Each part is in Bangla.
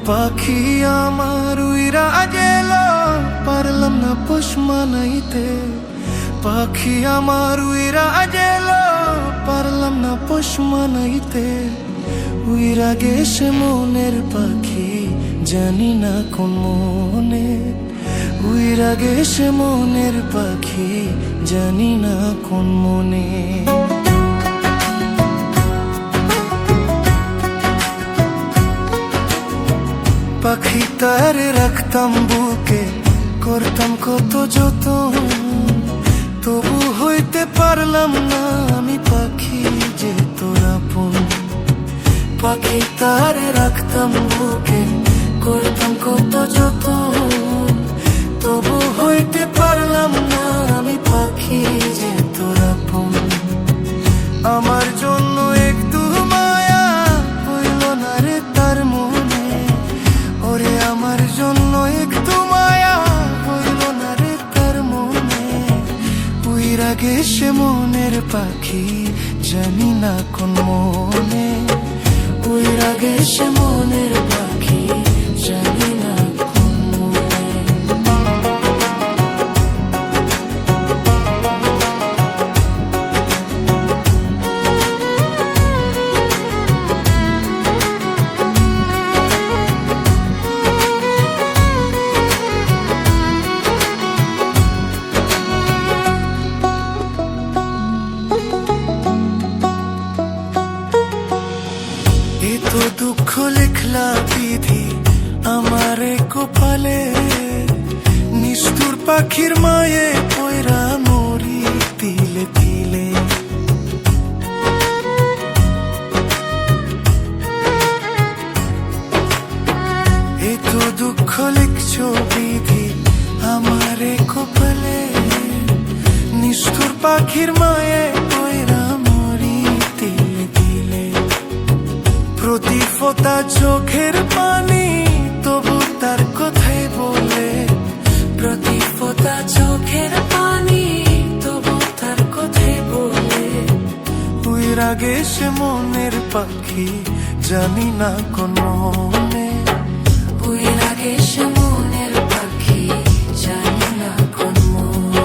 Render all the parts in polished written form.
পাখি আমার উইরা গেল, পারলাম না পোষ মানাইতে। পাখি আমার উইরা গেল, পারলাম না পোষ মানাইতে। উইরা গেছে মনের পাখি, জানি না কোন মনে। উইরা গেছে মনের পাখি, জানি না কোন মনে। পাখি তার রাখতাম বুকে, করতাম কত যতন, তবু হইতে পারলাম না আমি পাখি যে তোর আপন। পাখি তার রাখতাম বুকে, করতাম কত যতন, তবু হইতে পারলাম না আমি পাখি যে তোর আপন। আমার জন্য একটু মায়া হইল না রে তার মনে। ওরে আমার জন্য একটু মায়া হইল না রে তার মনে। উইরা গেছে মনের পাখি, জানি না কোন মনে। উইরা গেছে মনের পাখি, জানি না কোন মনে। এতো দুঃখ লিখলা বিধি আমারে কপালে, নিষ্ঠুর পাখির মায়ে পয়রা মরি তিলে তিলে। এতো দুঃখ লিখছো বিধি আমারে কপালে, নিষ্ঠুর পাখির মায়ে পয়রা মরি তিলে তিলে। প্রতি ফোঁটা চোখের পানি তবু তার কথাই বলে। প্রতি ফোঁটা চোখের পানি তবু তার কথাই বলে। উইরা গেছে মনের পাখি, জানি না কোন মনে। উইরা গেছে মনের পাখি, জানি না কোন মনে।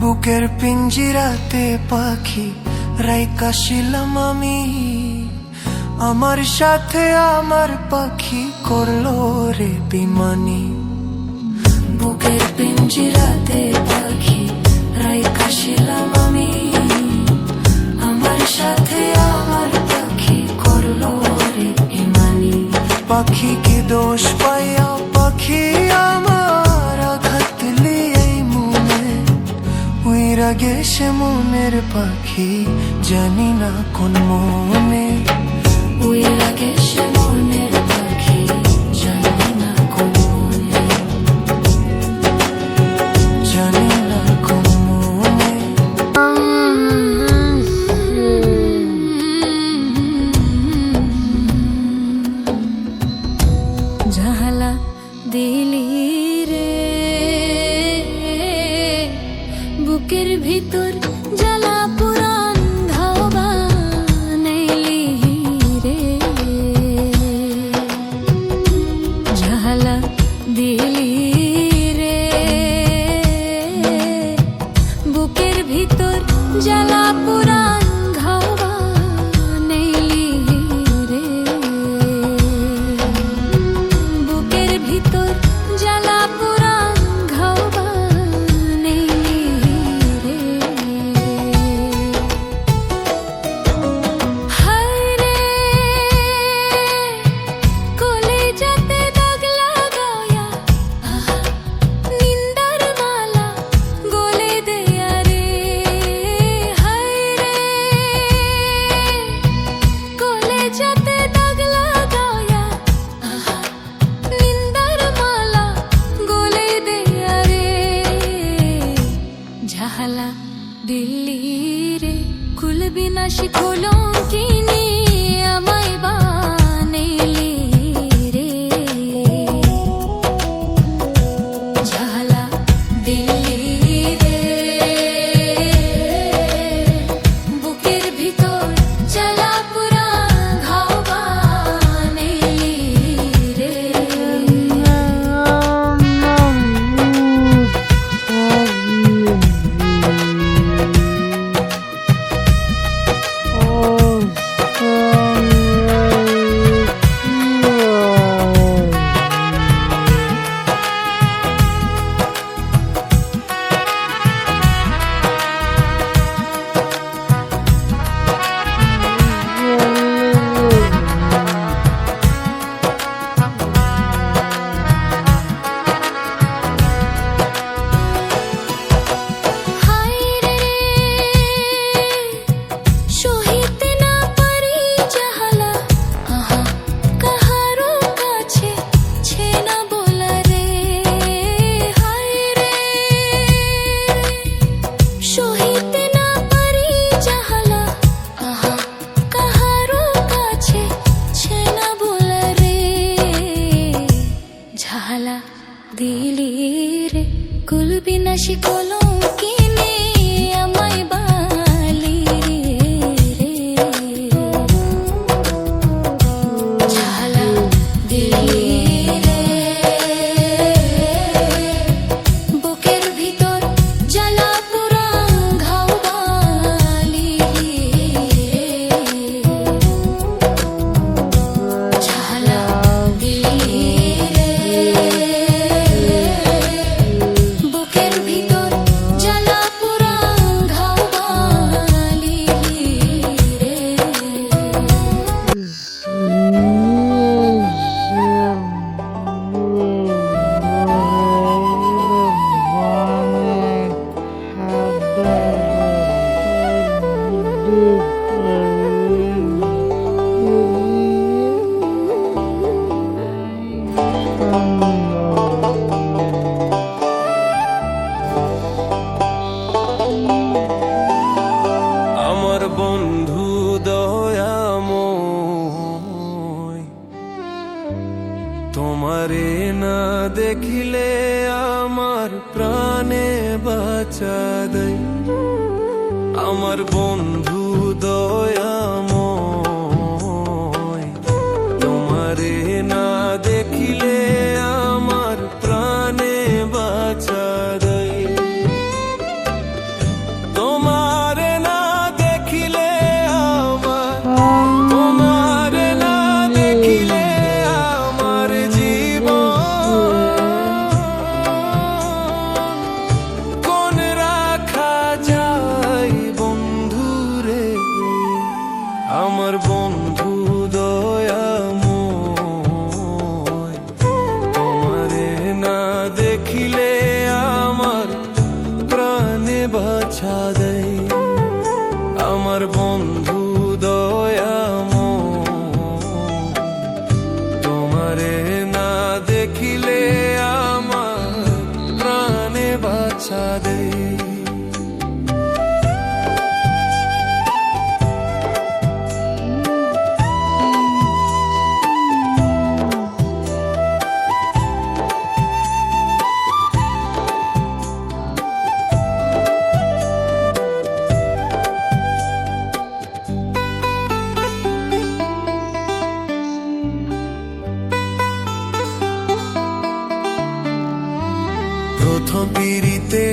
বুকের পিঞ্জিরাতে পাখি রাইকা ছিলাম আমি। আমার সাথে আমার পাখি করলো রে বেমানি। বুকের পিঞ্জিরাতে পাখি রাইকা ছিলাম আমি। আমার সাথে আমার পাখি করলো রে বেমানি। পাখি কি দোষ পাইয়া পাখি আমার আঘাত লিয়ে মনে। উইরা গেছে মনের পাখি, জানি না কোন মনে। উইরা গেছে মনের পাখি, জানি না কোন মনে। জানি না কোন মনে। ঝালা দিলি রে বুকের ভিতর, জ্বালা পুরান ধাওবা নাইলি রে। ঝালা দিলি রে বুকের ভিতর, জ্বালা পুরান ধাওবা নাইলি রে। বুকের ভিতর জ্বালা পুরান ঘাওবা নাইলি রে। হায় রে কলিজাতে দাগ লাগায়া দিল্লি রে কুল বিনাশী কলঙ্কিনী আমায় বানাইলি রে ঝালা দিল্লি রে বুকের ভিতর জ্বালা পুরা ঘাও বানাইলি রে দিলি রে কুল বিনাশী কলঙ্কিনী আমায় বালি রে ঝালা দিলি রে বুকের ভিতর জ্বালা পুরা ঘাও বালি রে ঝালা দিলি আমার বন্ধু দয়াময়, তোমারে না দেখিলে আমার প্রাণে বাঁচা দেয়। আমার বন্ধু দয়াময়, তোমারে না দেখিলে আমার প্রাণে বাঁচা দেয়। তোমারে না দেখিলে আমার, তোমারে না দেখিলে আমার জীবন কোন রাখা যায় বন্ধুরে। আমার বন্ধু দয়াময়, তোমারে না দেখিলে আমার প্রাণে বাঁচা দেয়। আমার বন্ধু দয়াময়, তোমারে না দেখিলে আমার প্রাণে বাঁচা দেয়। প্রথম পিড়িতে